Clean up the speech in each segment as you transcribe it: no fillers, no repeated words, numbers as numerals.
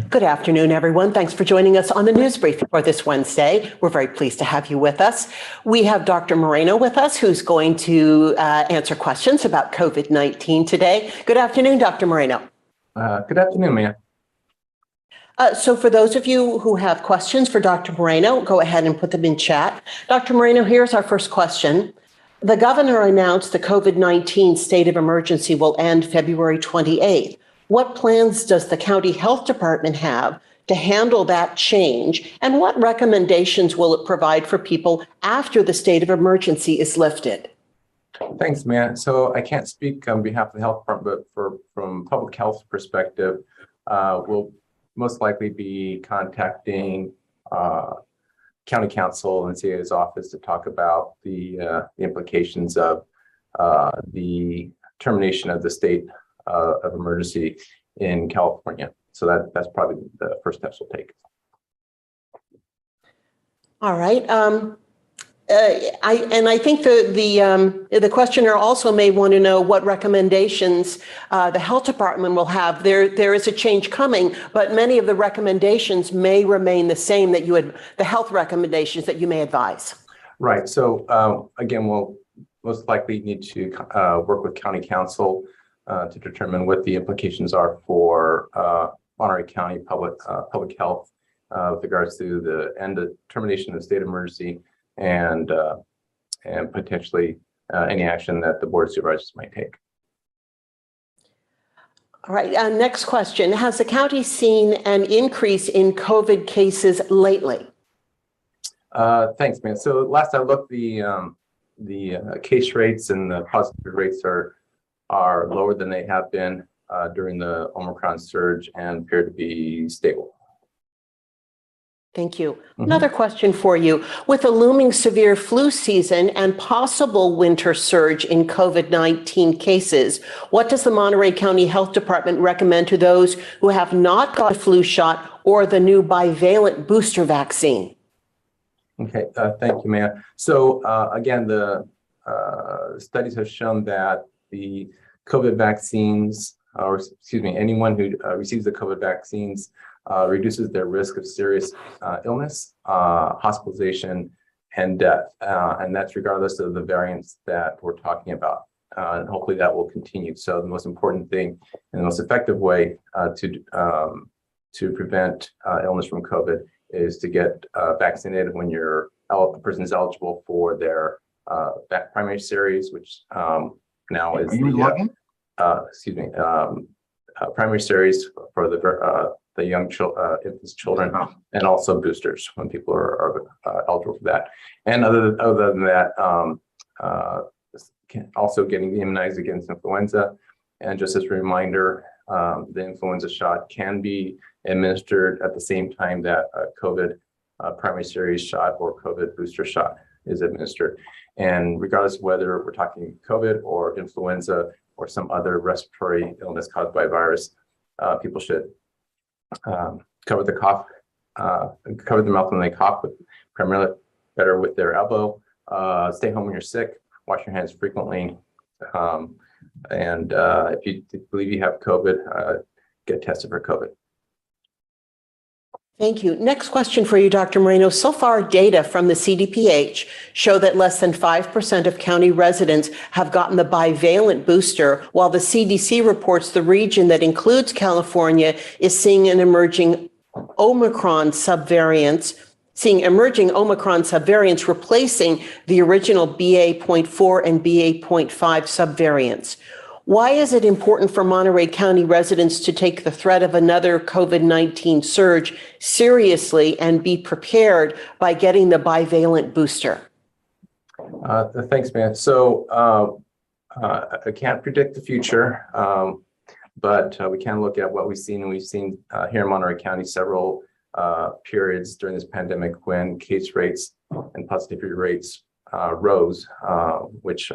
Good afternoon, everyone. Thanks for joining us on the news brief for this Wednesday. We're very pleased to have you with us. We have Dr. Moreno with us, who's going to answer questions about COVID-19 today. Good afternoon, Dr. Moreno. Good afternoon, Mia. So for those of you who have questions for Dr. Moreno, go ahead and put them in chat. Dr. Moreno, here's our first question. The governor announced the COVID-19 state of emergency will end February 28th. What plans does the county health department have to handle that change? And what recommendations will it provide for people after the state of emergency is lifted? Thanks, Mia. So I can't speak on behalf of the health department, but from public health perspective, we'll most likely be contacting county council and CA's office to talk about the implications of the termination of the state of emergency in California. So that's probably the first steps we'll take. All right. I think the questioner also may want to know what recommendations the health department will have. There is a change coming, but many of the recommendations may remain the same the health recommendations that you may advise. Right. So again, we'll most likely need to work with county council to determine what the implications are for Monterey County public health with regards to the termination of the state of emergency and potentially any action that the board of supervisors might take. All right. Next question: has the county seen an increase in COVID cases lately? Thanks, man. So last I looked, the case rates and the positive rates are lower than they have been during the Omicron surge and appear to be stable. Thank you. Another question for you. With a looming severe flu season and possible winter surge in COVID-19 cases, what does the Monterey County Health Department recommend to those who have not got a flu shot or the new bivalent booster vaccine? Okay, thank you, Mia. So again, the studies have shown that the COVID vaccines, or excuse me, anyone who receives the COVID vaccines reduces their risk of serious illness, hospitalization, and death. And that's regardless of the variants that we're talking about. And hopefully that will continue. So the most important thing and the most effective way to prevent illness from COVID is to get vaccinated when a person is eligible for their primary series, which now is primary series for the young infants, children, and also boosters when people are eligible for that. And other than that, also getting immunized against influenza. And just as a reminder, the influenza shot can be administered at the same time that a COVID primary series shot or COVID booster shot is administered. And regardless of whether we're talking COVID or influenza or some other respiratory illness caused by virus, people should cover the mouth when they cough, primarily better with their elbow. Stay home when you're sick. Wash your hands frequently. And if you believe you have COVID, get tested for COVID. Thank you. Next question for you, Dr. Moreno. So far, data from the CDPH show that less than 5% of county residents have gotten the bivalent booster, while the CDC reports the region that includes California is seeing emerging Omicron subvariants replacing the original BA.4 and BA.5 subvariants. Why is it important for Monterey County residents to take the threat of another COVID-19 surge seriously and be prepared by getting the bivalent booster? Thanks, man. So I can't predict the future, but we can look at what we've seen. And we've seen here in Monterey County several periods during this pandemic when case rates and positivity rates rose, which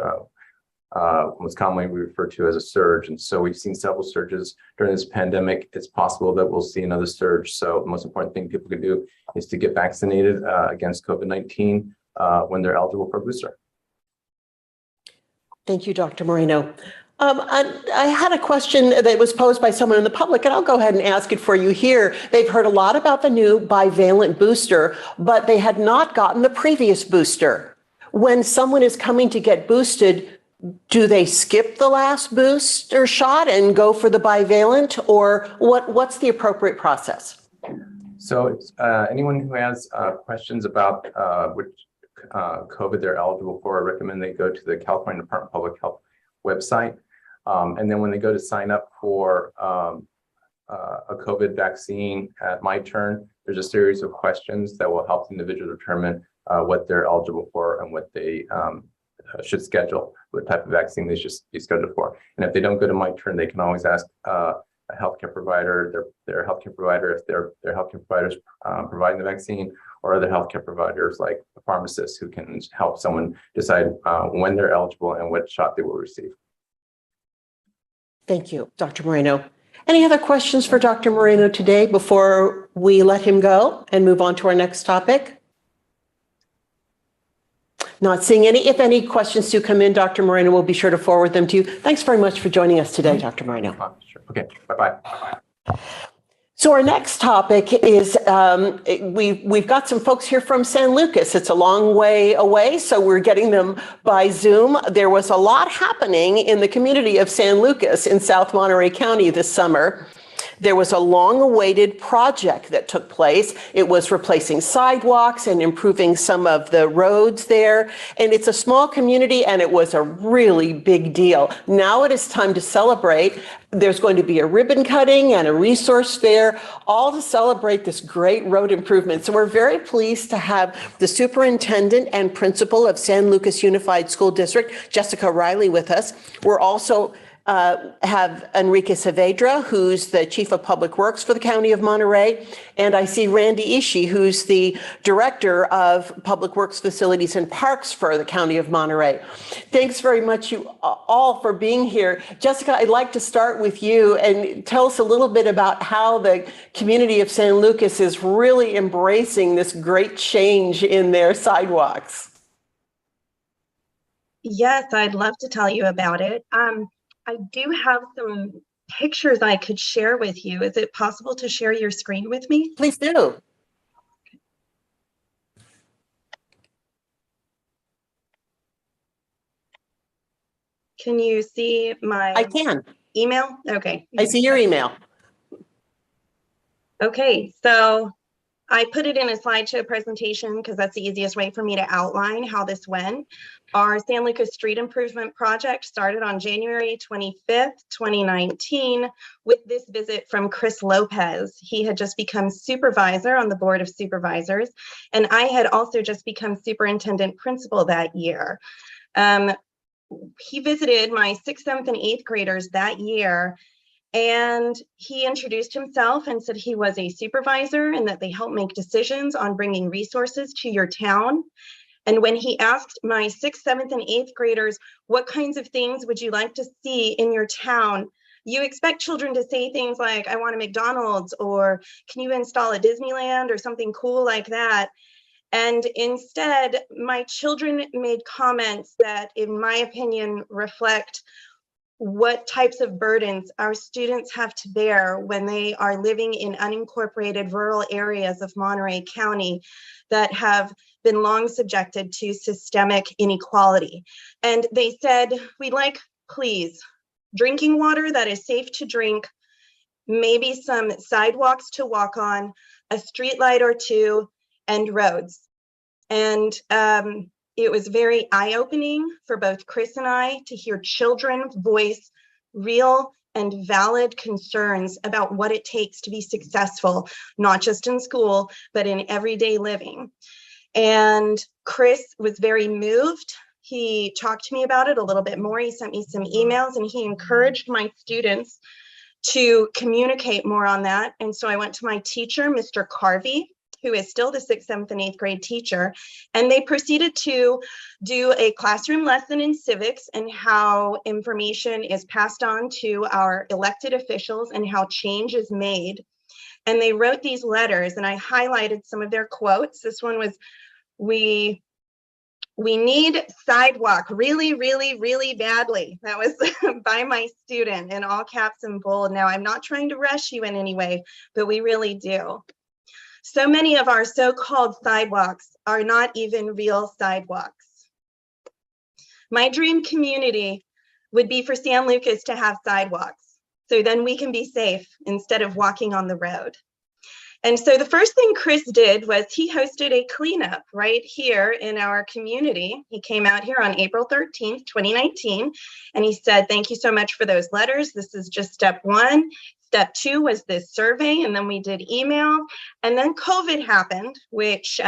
most commonly we refer to as a surge. And so we've seen several surges during this pandemic. It's possible that we'll see another surge. So the most important thing people can do is to get vaccinated against COVID-19 when they're eligible for a booster. Thank you, Dr. Moreno. I had a question that was posed by someone in the public, and I'll go ahead and ask it for you here. They've heard a lot about the new bivalent booster, but they had not gotten the previous booster. When someone is coming to get boosted, do they skip the last booster shot and go for the bivalent, or what's the appropriate process? So anyone who has questions about which COVID they're eligible for, I recommend they go to the California Department of Public Health website. And then when they go to sign up for a COVID vaccine at My Turn, there's a series of questions that will help the individual determine what they're eligible for and what they should schedule, what type of vaccine they should be scheduled for. And if they don't go to My Turn, they can always ask a healthcare provider, their healthcare provider, if their healthcare providers providing the vaccine, or other healthcare providers like a pharmacist who can help someone decide when they're eligible and what shot they will receive. Thank you, Dr. Moreno. Any other questions for Dr. Moreno today before we let him go and move on to our next topic? Not seeing any. If any questions do come in, Dr. Moreno will be sure to forward them to you. Thanks very much for joining us today, Dr. Moreno. Sure. Okay, bye-bye. So our next topic is, we've got some folks here from San Lucas. It's a long way away, so we're getting them by Zoom. There was a lot happening in the community of San Lucas in South Monterey County this summer. There was a long-awaited project that took place. It was replacing sidewalks and improving some of the roads there. And it's a small community, and it was a really big deal. Now it is time to celebrate. There's going to be a ribbon cutting and a resource fair, all to celebrate this great road improvement. So we're very pleased to have the superintendent and principal of San Lucas Unified School District, Jessica Riley, with us. We're also have Enrique Saavedra, who's the Chief of Public Works for the County of Monterey, and I see Randy Ishii, who's the Director of Public Works Facilities and Parks for the County of Monterey. Thanks very much, you all, for being here. Jessica, I'd like to start with you and tell us a little bit about how the community of San Lucas is really embracing this great change in their sidewalks. Yes, I'd love to tell you about it. I do have some pictures I could share with you. Is it possible to share your screen with me? Please do. Can you see my I can. email? Okay. I see your email. Okay, so I put it in a slideshow presentation because that's the easiest way for me to outline how this went. Our San Lucas Street Improvement Project started on January 25th, 2019, with this visit from Chris Lopez. He had just become supervisor on the Board of Supervisors, and I had also just become superintendent principal that year. He visited my 6th, 7th, and 8th graders that year, and he introduced himself and said he was a supervisor and that they help make decisions on bringing resources to your town. And when he asked my 6th, 7th, and 8th graders, what kinds of things would you like to see in your town? You expect children to say things like, I want a McDonald's, or can you install a Disneyland, or something cool like that. And instead, my children made comments that, in my opinion, reflect what types of burdens our students have to bear when they are living in unincorporated rural areas of Monterey County that have been long subjected to systemic inequality. And they said, we'd like, please, drinking water that is safe to drink, maybe some sidewalks to walk on, a street light or two, and roads. And it was very eye-opening for both Chris and I to hear children voice real and valid concerns about what it takes to be successful, not just in school, but in everyday living. And Chris was very moved. He talked to me about it a little bit more. He sent me some emails, and he encouraged my students to communicate more on that. And so I went to my teacher, Mr. Carvey, who is still the 6th, 7th, and 8th grade teacher, and they proceeded to do a classroom lesson in civics and how information is passed on to our elected officials and how change is made. And they wrote these letters, and I highlighted some of their quotes. This one was, we We need sidewalk really, really, really badly. That was by my student in all caps and bold. Now, I'm not trying to rush you in any way, but we really do. So many of our so-called sidewalks are not even real sidewalks. My dream community would be for San Lucas to have sidewalks, so then we can be safe instead of walking on the road. And so the first thing Chris did was he hosted a cleanup right here in our community. He came out here on April 13th, 2019, and he said, thank you so much for those letters. This is just step one. Step two was this survey, and then we did email. And then COVID happened, which,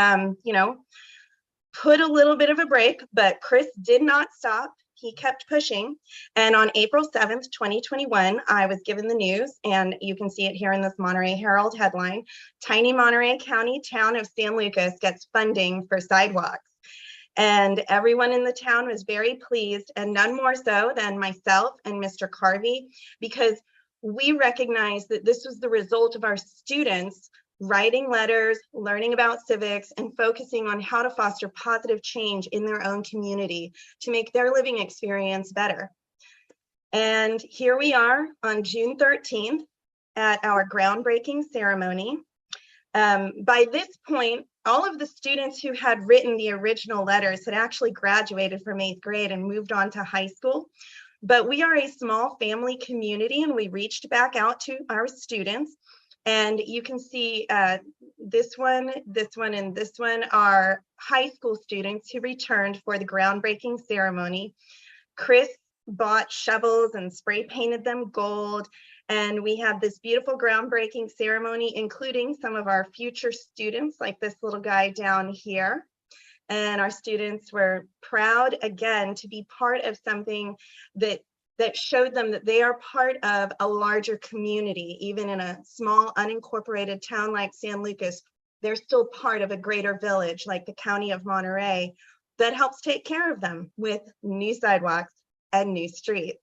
put a little bit of a break, but Chris did not stop. He kept pushing. And on April 7th, 2021, I was given the news, and you can see it here in this Monterey Herald headline, tiny Monterey County town of San Lucas gets funding for sidewalks. And everyone in the town was very pleased, and none more so than myself and Mr. Carvey, because we recognized that this was the result of our students writing letters, learning about civics, and focusing on how to foster positive change in their own community to make their living experience better. And here we are on June 13th at our groundbreaking ceremony. By this point, all of the students who had written the original letters had actually graduated from 8th grade and moved on to high school. But we are a small family community, and we reached back out to our students. And you can see this one, and this one are high school students who returned for the groundbreaking ceremony. Chris bought shovels and spray painted them gold. And we had this beautiful groundbreaking ceremony, including some of our future students, like this little guy down here. And our students were proud, again, to be part of something that showed them that they are part of a larger community. Even in a small unincorporated town like San Lucas, they're still part of a greater village like the County of Monterey that helps take care of them with new sidewalks and new streets.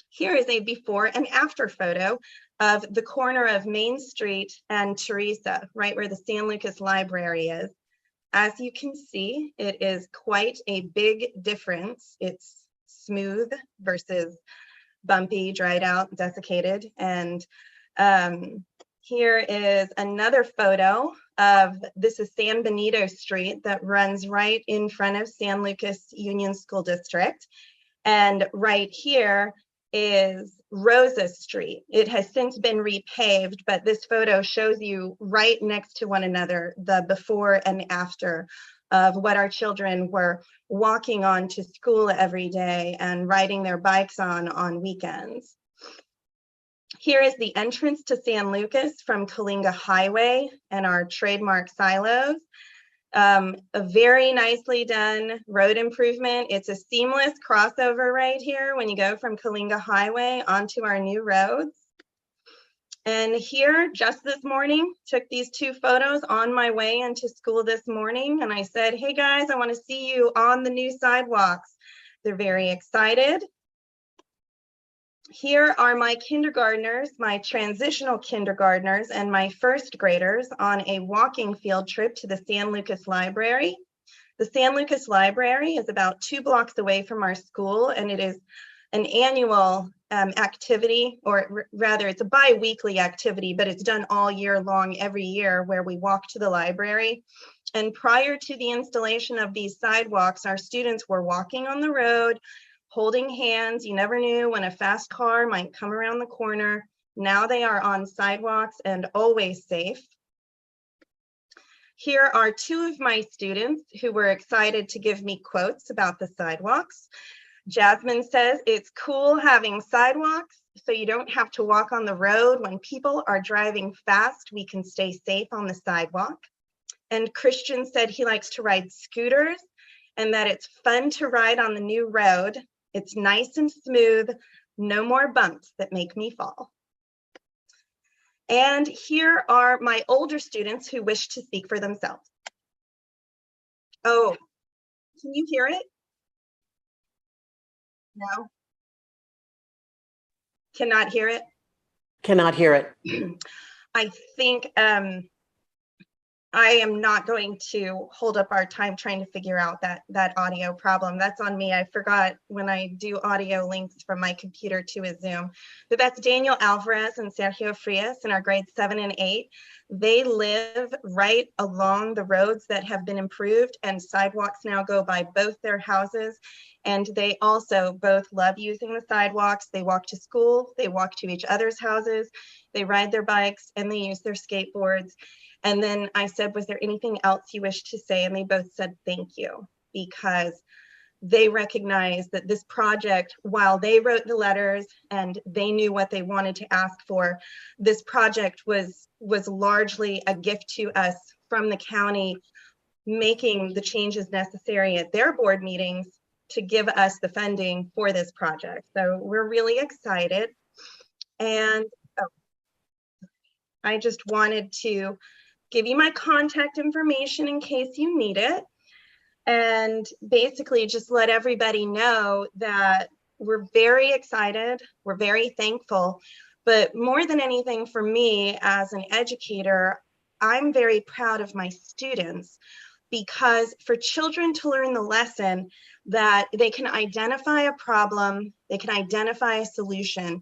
Here is a before and after photo of the corner of Main Street and Teresa, right where the San Lucas Library is. As you can see, it is quite a big difference. It's smooth versus bumpy, dried out, desiccated. And here is another photo of, this is San Benito Street that runs right in front of San Lucas Union School District. And right here is Rosa Street. It has since been repaved, but this photo shows you right next to one another the before and after of what our children were walking on to school every day and riding their bikes on weekends. Here is the entrance to San Lucas from Kalinga Highway and our trademark silos. A very nicely done road improvement. It's a seamless crossover right here when you go from Kalinga Highway onto our new roads. And here, just this morning, took these two photos on my way into school this morning. And I said, hey guys, I want to see you on the new sidewalks. They're very excited. Here are my kindergartners, my transitional kindergartners, and my first graders on a walking field trip to the San Lucas Library. The San Lucas Library is about 2 blocks away from our school, and it is an annual activity, or rather it's a bi-weekly activity, but it's done all year long, every year, where we walk to the library. And prior to the installation of these sidewalks, our students were walking on the road, holding hands. You never knew when a fast car might come around the corner. Now they are on sidewalks and always safe. Here are 2 of my students who were excited to give me quotes about the sidewalks. Jasmine says, it's cool having sidewalks so you don't have to walk on the road. When people are driving fast, we can stay safe on the sidewalk. And Christian said he likes to ride scooters and that it's fun to ride on the new road. It's nice and smooth, no more bumps that make me fall. And here are my older students who wish to speak for themselves. Oh, can you hear it? No? Cannot hear it? Cannot hear it. I think I am not going to hold up our time trying to figure out that audio problem. That's on me. I forgot when I do audio links from my computer to a Zoom. But that's Daniel Alvarez and Sergio Frias in our grades 7 and 8. They live right along the roads that have been improved, and sidewalks now go by both their houses. And they also both love using the sidewalks. They walk to school, they walk to each other's houses, they ride their bikes, and they use their skateboards. And then I said, was there anything else you wish to say? And they both said, thank you, because they recognize that this project, while they wrote the letters and they knew what they wanted to ask for, this project was largely a gift to us from the county, making the changes necessary at their board meetings to give us the funding for this project. So we're really excited. And I just wanted to give you my contact information in case you need it. And basically just let everybody know that we're very excited, we're very thankful, but more than anything for me as an educator, I'm very proud of my students, because for children to learn the lesson that they can identify a problem, they can identify a solution,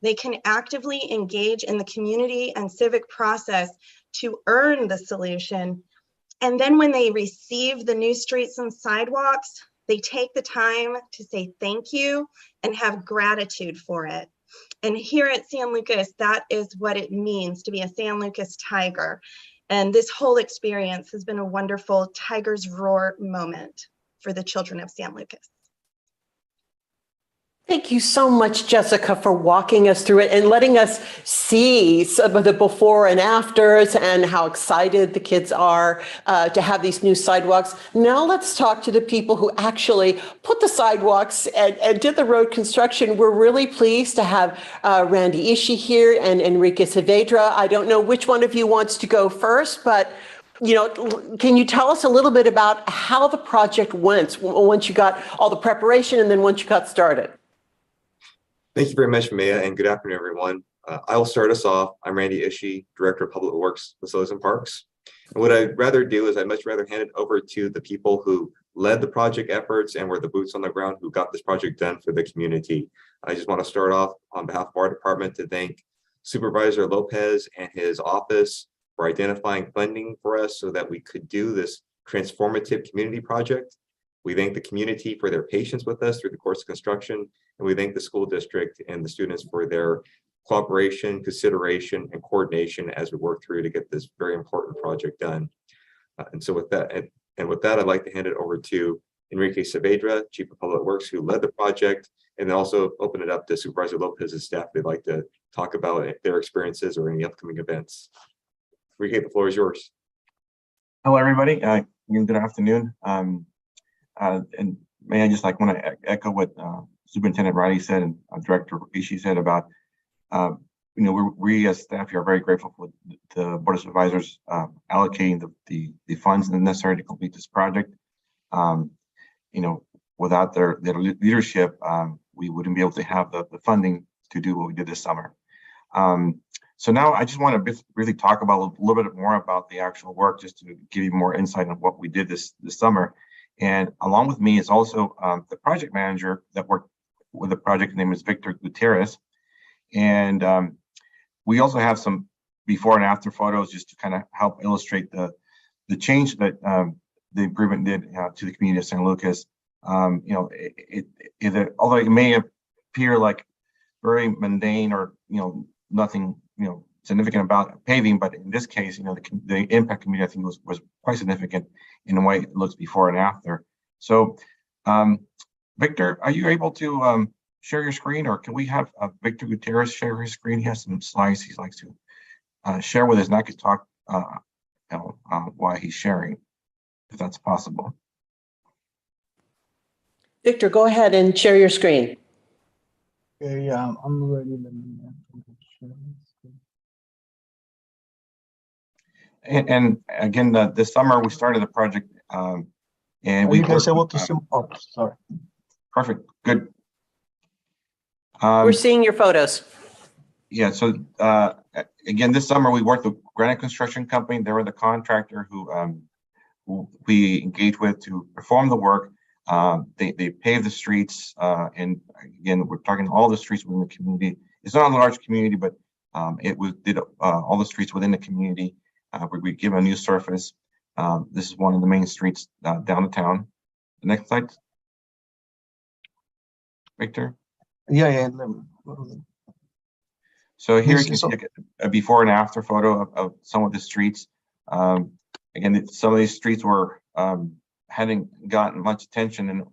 they can actively engage in the community and civic process to earn the solution. And then when they receive the new streets and sidewalks, they take the time to say thank you and have gratitude for it. And here at San Lucas, that is what it means to be a San Lucas Tiger. And this whole experience has been a wonderful Tiger's Roar moment for the children of San Lucas. Thank you so much, Jessica, for walking us through it and letting us see some of the before and afters and how excited the kids are to have these new sidewalks. Now let's talk to the people who actually put the sidewalks and did the road construction. We're really pleased to have Randy Ishii here and Enrique Saavedra. I don't know which one of you wants to go first, but can you tell us a little bit about how the project went once you got all the preparation and then once you got started? Thank you very much, Maya, and good afternoon, everyone. I will start us off. I'm Randy Ishii, Director of Public Works, Facilities and Parks. And what I'd rather do is I'd much rather hand it over to the people who led the project efforts and were the boots on the ground who got this project done for the community. I just want to start off on behalf of our department to thank Supervisor Lopez and his office for identifying funding for us so that we could do this transformative community project. We thank the community for their patience with us through the course of construction, and we thank the school district and the students for their cooperation, consideration, and coordination as we work through to get this very important project done. And so with that, I'd like to hand it over to Enrique Saavedra, Chief of Public Works, who led the project, and then also open it up to Supervisor Lopez's staff. They'd like to talk about their experiences or any upcoming events. Enrique, the floor is yours. Hello, everybody. Good afternoon. And may I just want to echo what Superintendent Riley said and Director Ishii said about, we as staff here are very grateful for the Board of Supervisors allocating the funds necessary to complete this project. Without their leadership, we wouldn't be able to have the funding to do what we did this summer. So now I just want to really talk about a little bit more about the actual work, just to give you more insight on what we did this summer. And along with me is also the project manager that worked with the project. His name is Victor Gutierrez. And we also have some before and after photos just to kind of help illustrate the change that the improvement did to the community of San Lucas. Although it may appear like very mundane or nothing significant about paving, but in this case, the impact community I think was quite significant in the way it looks before and after. So, Victor, are you able to share your screen, or can we have Victor Gutierrez share his screen? He has some slides he likes to share with us, and I could talk while he's sharing, if that's possible. Victor, go ahead and share your screen. Okay, yeah, I'm ready. Let me share this. And again, this summer we started the project, and we you guys able to see? Oh, sorry. Perfect, good. We're seeing your photos. Yeah, so again, this summer we worked with Granite Construction Company. They were the contractor who we engaged with to perform the work. They paved the streets, and again, we're talking all the streets within the community. It's not a large community, but it did all the streets within the community. We give a new surface. This is one of the main streets downtown. The next slide, Victor. Yeah. So here you This can is see a before and after photo of some of the streets. Again, some of these streets were hadn't gotten much attention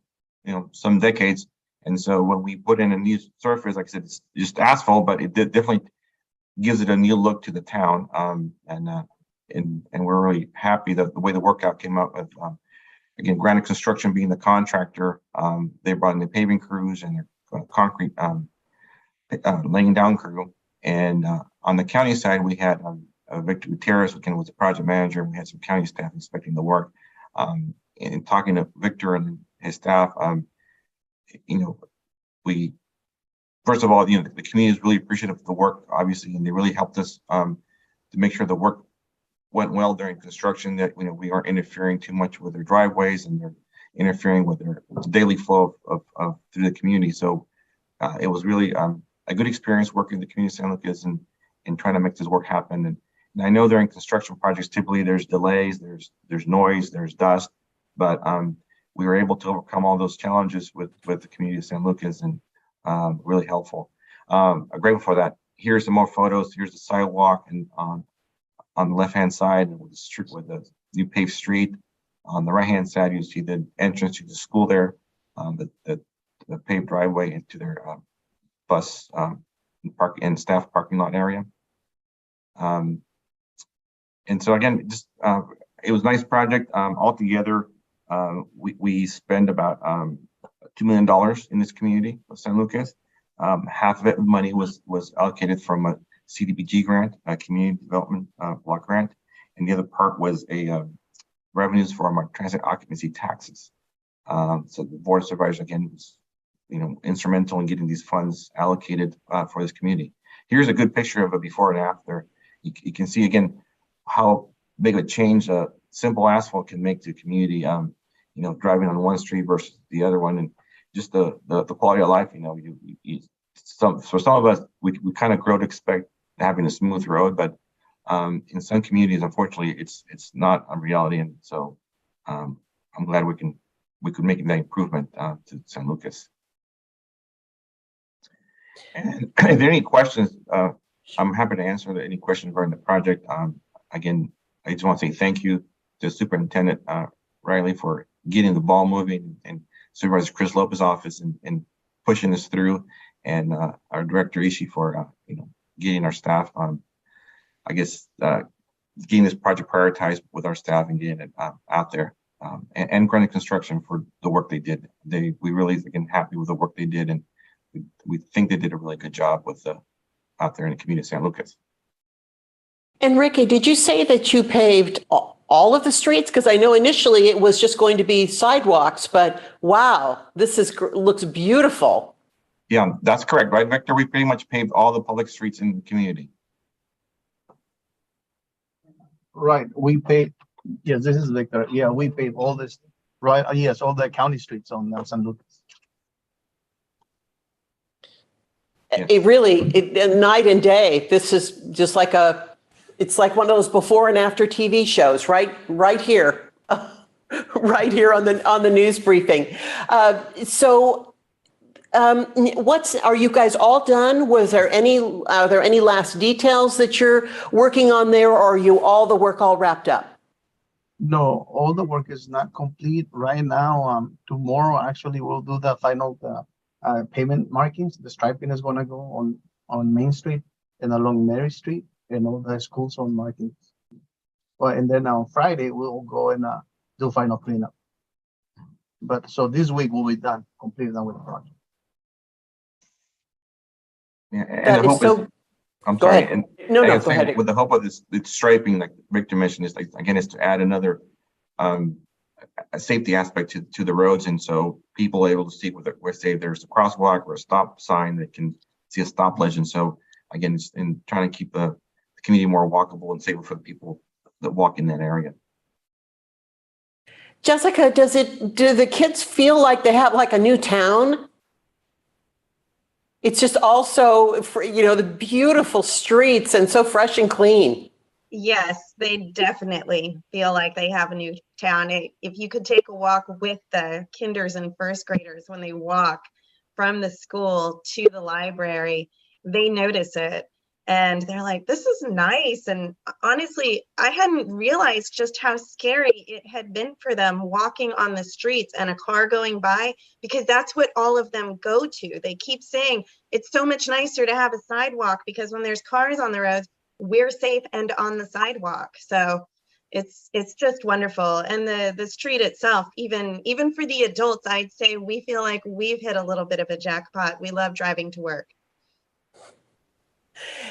in some decades, and so when we put in a new surface, like I said, it's just asphalt, but it definitely gives it a new look to the town. And we're really happy that the way the workout came out with again, Granite Construction being the contractor. They brought in the paving crews and their concrete laying down crew. And on the county side, we had Victor Gutierrez, who was the project manager, and we had some county staff inspecting the work. And talking to Victor and his staff, we first of all, the community is really appreciative of the work, obviously, and they really helped us to make sure the work went well during construction. That we aren't interfering too much with their driveways, and they're interfering with their daily flow of through the community. So it was really a good experience working with the community of San Lucas and trying to make this work happen. And I know during construction projects, typically there's delays, there's noise, there's dust, but we were able to overcome all those challenges with the community of San Lucas, and really helpful. I'm grateful for that. Here's some more photos. Here's the sidewalk, and on the left-hand side with the new paved street. On the right-hand side, you see the entrance to the school there, the paved driveway into their bus park and staff parking lot area. And so again, just it was a nice project. Altogether, we spend about $2 million in this community of San Lucas. Half of it money was allocated from a CDBG grant, a community development block grant, and the other part was a revenues from our transit occupancy taxes. So the board of supervisors again was instrumental in getting these funds allocated for this community. Here's a good picture of a before and after. You can see again how big a change simple asphalt can make to the community. Driving on one street versus the other one, and just the quality of life. For some of us, we kind of grow to expect having a smooth road, but in some communities, unfortunately, it's not a reality. And so I'm glad we could make that improvement to San Lucas. And if there are any questions, I'm happy to answer any questions regarding the project. Again, I just want to say thank you to Superintendent Riley for getting the ball moving, and Supervisor Chris Lopez's office and pushing this through, and our Director Ishii for getting our staff getting this project prioritized with our staff and getting it out there, and Granite Construction for the work they did. We really again happy with the work they did, and we think they did a really good job with out there in the community of San Lucas. And Ricky, did you say that you paved all of the streets? Because I know initially it was just going to be sidewalks, but wow, this looks beautiful. Yeah, that's correct, right, Victor? We pretty much paved all the public streets in the community. Right, we paved. Yes, this is Victor. Yeah, we paved all this. Right. Yes, all the county streets on San Lucas. Yes. It really, night and day. This is just like it's like one of those before and after TV shows, right here, right here on the news briefing. Are you guys all done? Are there any last details that you're working on there, or are the work all wrapped up? No, all the work is not complete right now. Tomorrow, actually, we'll do the final pavement markings. The striping is going to go on Main Street and along Mary Street, and all the school zone markings. Well, and then on Friday, we'll go and do final cleanup. But so this week we'll be done, completely done with the project. Yeah, and the hope is, I'm go sorry. ahead. And No, go ahead. With the hope of this striping, like Victor mentioned, is is to add another a safety aspect to the roads, and so people are able to see where say there's a crosswalk or a stop sign that can see a stop legend. So again, it's in trying to keep the community more walkable and safer for the people that walk in that area. Jessica, do the kids feel like they have like a new town? It's just also, the beautiful streets and so fresh and clean. Yes, they definitely feel like they have a new town. If you could take a walk with the kinders and first graders when they walk from the school to the library, they notice it and they're like, this is nice. And honestly, I hadn't realized just how scary it had been for them walking on the streets and a car going by, because that's what all of them go to. They keep saying it's so much nicer to have a sidewalk because when there's cars on the roads, we're safe and on the sidewalk. So it's just wonderful. And the street itself, even for the adults, I'd say we feel like we've hit a little bit of a jackpot. We love driving to work.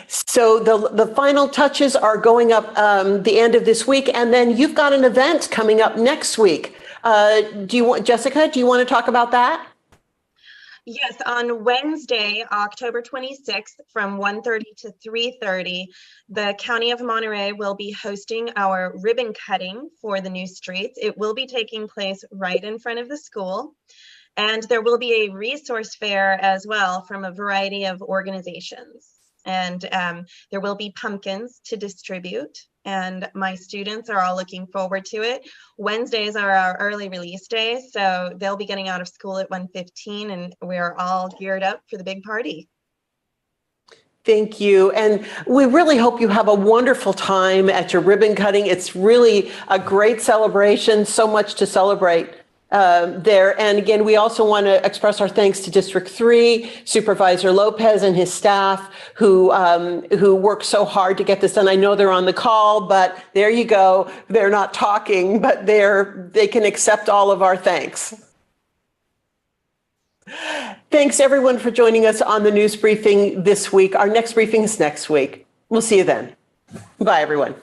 So the final touches are going up the end of this week, and then you've got an event coming up next week. Jessica, do you want to talk about that? Yes, on Wednesday, October 26th, from 1:30 to 3:30, the County of Monterey will be hosting our ribbon cutting for the new streets. It will be taking place right in front of the school. And there will be a resource fair as well from a variety of organizations. And there will be pumpkins to distribute. And my students are all looking forward to it. Wednesdays are our early release days, so they'll be getting out of school at 1:15, and we're all geared up for the big party. Thank you. And we really hope you have a wonderful time at your ribbon cutting. It's really a great celebration, so much to celebrate there. And again, we also want to express our thanks to District 3, Supervisor Lopez and his staff who worked so hard to get this done. I know they're on the call, but there you go. They're not talking, but they can accept all of our thanks. Thanks everyone for joining us on the news briefing this week. Our next briefing is next week. We'll see you then. Bye everyone.